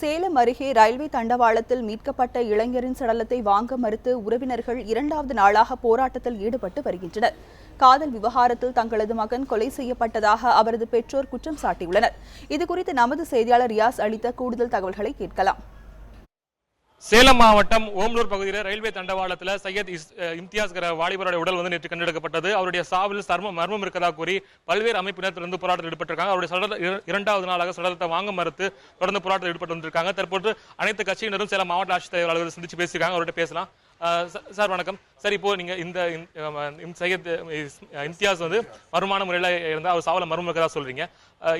சேலம் அருகே ரயில்வே தண்டவாளத்தில் மீட்கப்பட்ட இளைஞரின் சடலத்தை வாங்க மறுத்து உறவினர்கள் 2வது நாளாக போராட்டத்தில் ஈடுபட்டு வருகின்றனர். காதல் விவகாரத்தில் தங்களது மகன் கொலை செய்யப்பட்டதாக அவரது பெற்றோர் குற்றம் சாட்டியுள்ளனர். இதுகுறித்து நமது செய்தியாளர் ரியாஸ் அளித்த கூடுதல் தகவல்களை கேட்கலாம். சேலம் மாவட்டம் ஓம்லூர் பகுதியில் ரயில்வே தண்டவாளத்தில் சையத் இம்தியாஸ் வாலிபருடைய உடல் நேற்று கண்டெடுக்கப்பட்டது. அவருடைய சாவில் மர்மம் இருக்கதாக கூறி பல்வேறு அமைப்பினர் போராட்டத்தில் ஈடுபட்டிருக்காங்க. அவருடைய 2வது நாளாக சடலத்தை வாங்க மறுத்து தொடர்ந்து போராட்டத்தில் ஈடுபட்டு வந்திருக்காங்க. தற்போது அனைத்து கட்சியினரும் சேலம் மாவட்ட ஆட்சித்தலைவர் அலுவலகத்தில் சந்திச்சு பேசியிருக்காங்க. அவர்கிட்ட பேசலாம். சார் வணக்கம். சார், இப்போ நீங்க இந்த சையத் இம்தியாஸ் வருமான முறையில் இருந்தால் அவர் சாவில் மர்மம் இருக்கதா சொல்றீங்க.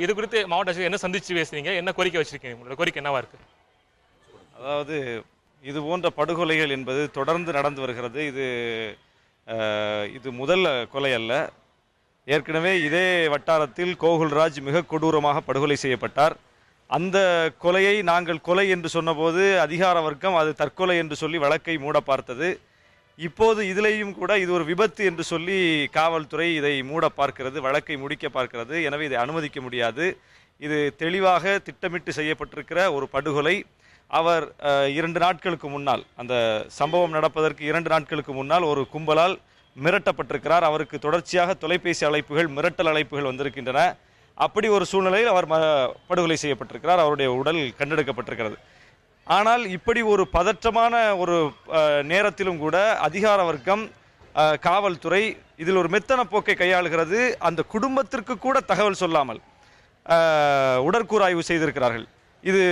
இது குறித்து மாவட்ட ஆட்சியர் என்ன சந்திச்சு பேசுறீங்க, என்ன கோரிக்கை வச்சிருக்கீங்க, உங்களோட கோரிக்கை என்னவா இருக்கு? அதாவது இது போன்ற படுகொலைகள் என்பது தொடர்ந்து நடந்து வருகிறது. இது முதல் கொலை அல்ல. ஏற்கனவே இதே வட்டாரத்தில் கோகுல்ராஜ் மிக கொடூரமாக படுகொலை செய்யப்பட்டார். அந்த கொலையை நாங்கள் கொலை என்று சொன்னபோது அதிகார வர்க்கம் அது தற்கொலை என்று சொல்லி வழக்கை மூட பார்த்தது. இப்போது இதிலேயும் கூட இது ஒரு விபத்து என்று சொல்லி காவல்துறை இதை மூட பார்க்கிறது, வழக்கை முடிக்க பார்க்கிறது. எனவே இதை அனுமதிக்க முடியாது. இது தெளிவாக திட்டமிட்டு செய்யப்பட்டிருக்கிற ஒரு படுகொலை. அவர் 2 நாட்களுக்கு முன்னால், அந்த சம்பவம் நடப்பதற்கு 2 நாட்களுக்கு முன்னால் ஒரு கும்பலால் மிரட்டப்பட்டிருக்கிறார். அவருக்கு தொடர்ச்சியாக தொலைபேசி அழைப்புகள், மிரட்டல் அழைப்புகள் வந்திருக்கின்றன. அப்படி ஒரு சூழ்நிலையில் அவர் படுகொலை செய்யப்பட்டிருக்கிறார். அவருடைய உடல் கண்டெடுக்கப்பட்டிருக்கிறது. ஆனால் இப்படி ஒரு பதற்றமான ஒரு நேரத்திலும் கூட அதிகார வர்க்கம், காவல்துறை இதில் ஒரு மெத்தன போக்கை கையாளுகிறது. அந்த குடும்பத்திற்கு கூட தகவல் சொல்லாமல் உடற்கூறாய்வு செய்திருக்கிறார்கள். இது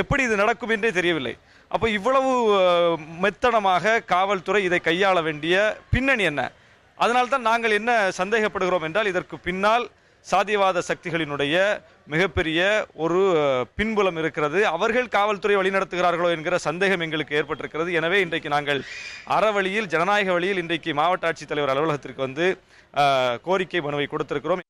எப்படி இது நடக்கும் என்றே தெரியவில்லை. அப்போ இவ்வளவு மெத்தனமாக காவல்துறை இதை கையாள வேண்டிய பின்னணி என்ன? அதனால்தான் நாங்கள் என்ன சந்தேகப்படுகிறோம் என்றால், இதற்கு பின்னால் சாதியவாத சக்திகளினுடைய மிகப்பெரிய ஒரு பின்புலம் இருக்கிறது. அவர்கள் காவல்துறை வழிநடத்துகிறார்களோ என்கிற சந்தேகம் எங்களுக்கு ஏற்பட்டிருக்கிறது. எனவே இன்றைக்கு நாங்கள் அறவழியில், ஜனநாயக வழியில் இன்றைக்கு மாவட்ட ஆட்சித்தலைவர் அலுவலகத்திற்கு கோரிக்கை மனுவை கொடுத்திருக்கிறோம்.